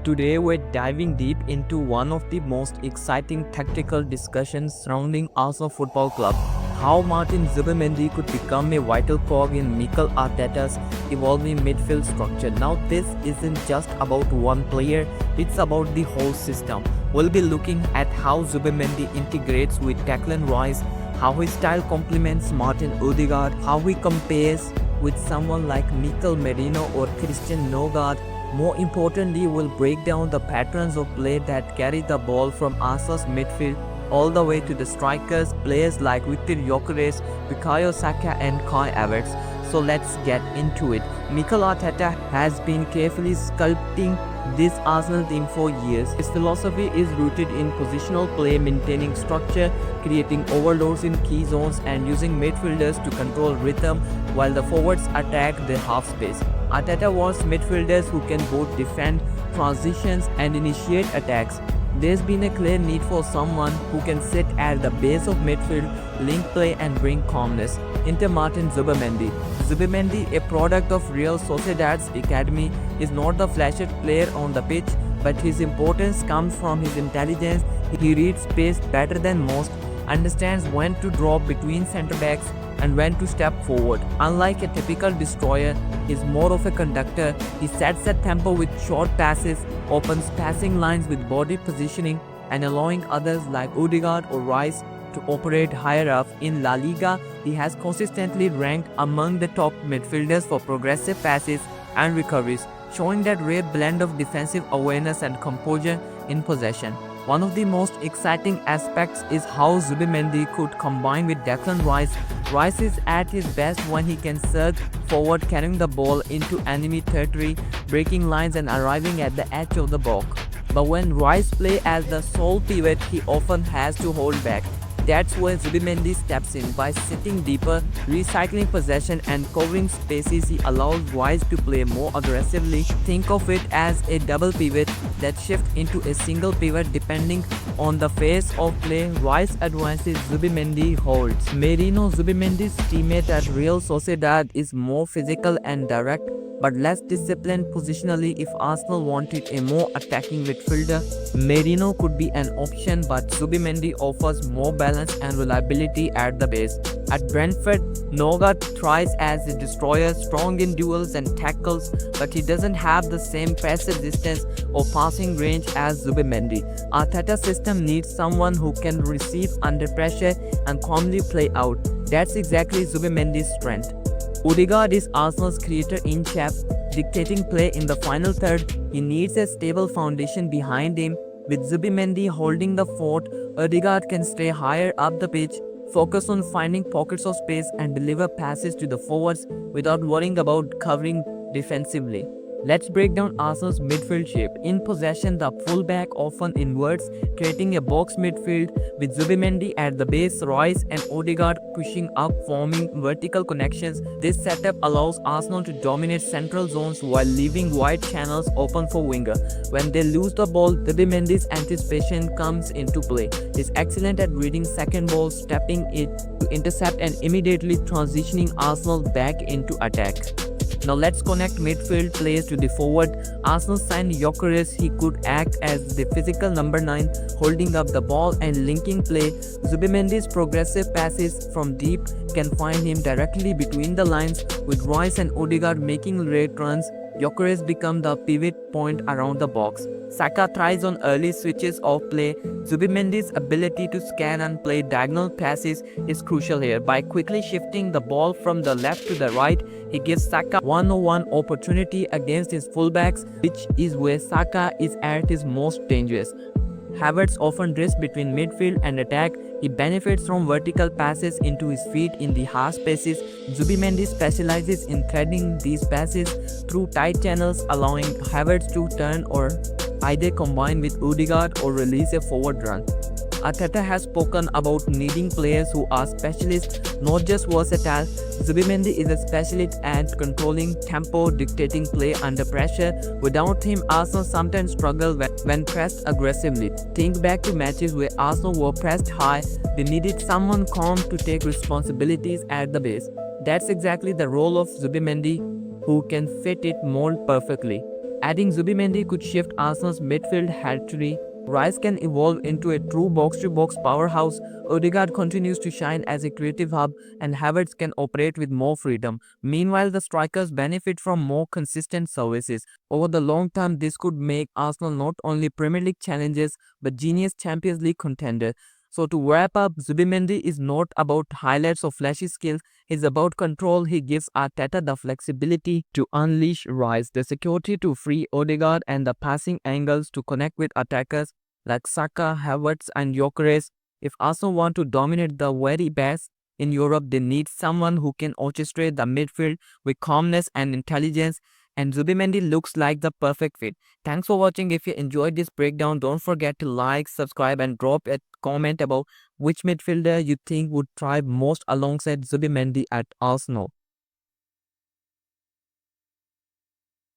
Today we're diving deep into one of the most exciting tactical discussions surrounding Arsenal Football Club. How Martín Zubimendi could become a vital cog in Mikel Arteta's evolving midfield structure. Now this isn't just about one player, it's about the whole system. We'll be looking at how Zubimendi integrates with Declan Rice, how his style complements Martin Odegaard, how he compares with someone like Mikel Merino or Christian Nogard. More importantly, we'll break down the patterns of play that carry the ball from Arsenal's midfield all the way to the strikers, players like Viktor Gyökeres, Bukayo Saka and Kai Havertz. So let's get into it. Mikel Arteta has been carefully sculpting this Arsenal team for years. His philosophy is rooted in positional play, maintaining structure, creating overloads in key zones and using midfielders to control rhythm while the forwards attack the half space. Arteta wants midfielders who can both defend, transitions and initiate attacks. There's been a clear need for someone who can sit at the base of midfield, link play and bring calmness. Enter Martín Zubimendi. Zubimendi, a product of Real Sociedad's academy, is not the flashiest player on the pitch, but his importance comes from his intelligence. He reads space better than most, understands when to drop between centre backs and when to step forward. Unlike a typical destroyer, he's more of a conductor. He sets the tempo with short passes, opens passing lines with body positioning, and allowing others like Odegaard or Rice to operate higher up. In La Liga, he has consistently ranked among the top midfielders for progressive passes and recoveries, showing that rare blend of defensive awareness and composure in possession. One of the most exciting aspects is how Zubimendi could combine with Declan Rice. Rice is at his best when he can surge forward, carrying the ball into enemy territory, breaking lines and arriving at the edge of the box. But when Rice plays as the sole pivot, he often has to hold back. That's where Zubimendi steps in. By sitting deeper, recycling possession and covering spaces, he allows Rice to play more aggressively. Think of it as a double pivot that shifts into a single pivot depending on the phase of play. Rice advances, Zubimendi holds. Merino, Zubimendi's teammate at Real Sociedad, is more physical and direct, but less disciplined positionally. If Arsenal wanted a more attacking midfielder, Merino could be an option, but Zubimendi offers more balance and reliability at the base. At Brentford, Nogard thrives as a destroyer, strong in duels and tackles, but he doesn't have the same passive distance or passing range as Zubimendi. Arteta's system needs someone who can receive under pressure and calmly play out. That's exactly Zubimendi's strength. Odegaard is Arsenal's creator-in-chief, dictating play in the final third. He needs a stable foundation behind him. With Zubimendi holding the fort, Odegaard can stay higher up the pitch, focus on finding pockets of space and deliver passes to the forwards without worrying about covering defensively. Let's break down Arsenal's midfield shape. In possession, the fullback often inverts, creating a box midfield with Zubimendi at the base, Rice and Odegaard pushing up, forming vertical connections. This setup allows Arsenal to dominate central zones while leaving wide channels open for winger. When they lose the ball, Zubimendi's anticipation comes into play. He's excellent at reading second balls, stepping it to intercept and immediately transitioning Arsenal back into attack. Now let's connect midfield players to the forward. Arsenal signed Gyökeres. He could act as the physical number 9, holding up the ball and linking play. Zubimendi's progressive passes from deep can find him directly between the lines, with Rice and Odegaard making late runs. Gyökeres become the pivot point around the box. Saka thrives on early switches of play. Zubimendi's ability to scan and play diagonal passes is crucial here. By quickly shifting the ball from the left to the right, he gives Saka one-on-one opportunity against his fullbacks, which is where Saka is at his most dangerous. Havertz often drifts between midfield and attack. He benefits from vertical passes into his feet in the half spaces. Zubimendi specializes in threading these passes through tight channels, allowing Havertz to turn or either combine with Odegaard or release a forward run. Arteta has spoken about needing players who are specialists, not just versatile. Zubimendi is a specialist at controlling tempo, dictating play under pressure. Without him, Arsenal sometimes struggle when pressed aggressively. Think back to matches where Arsenal were pressed high. They needed someone calm to take responsibilities at the base. That's exactly the role of Zubimendi, who can fit it more perfectly. Adding Zubimendi could shift Arsenal's midfield hatchery. Rice can evolve into a true box-to-box powerhouse. Odegaard continues to shine as a creative hub, and Havertz can operate with more freedom. Meanwhile, the strikers benefit from more consistent services. Over the long term, this could make Arsenal not only Premier League challengers but genius Champions League contender. So to wrap up, Zubimendi is not about highlights or flashy skills. He's about control. He gives Arteta the flexibility to unleash Rice, the security to free Odegaard, and the passing angles to connect with attackers like Saka, Havertz, and Gyökeres. If Arsenal want to dominate the very best in Europe, they need someone who can orchestrate the midfield with calmness and intelligence, and Zubimendi looks like the perfect fit. Thanks for watching. If you enjoyed this breakdown, don't forget to like, subscribe, and drop a comment about which midfielder you think would thrive most alongside Zubimendi at Arsenal.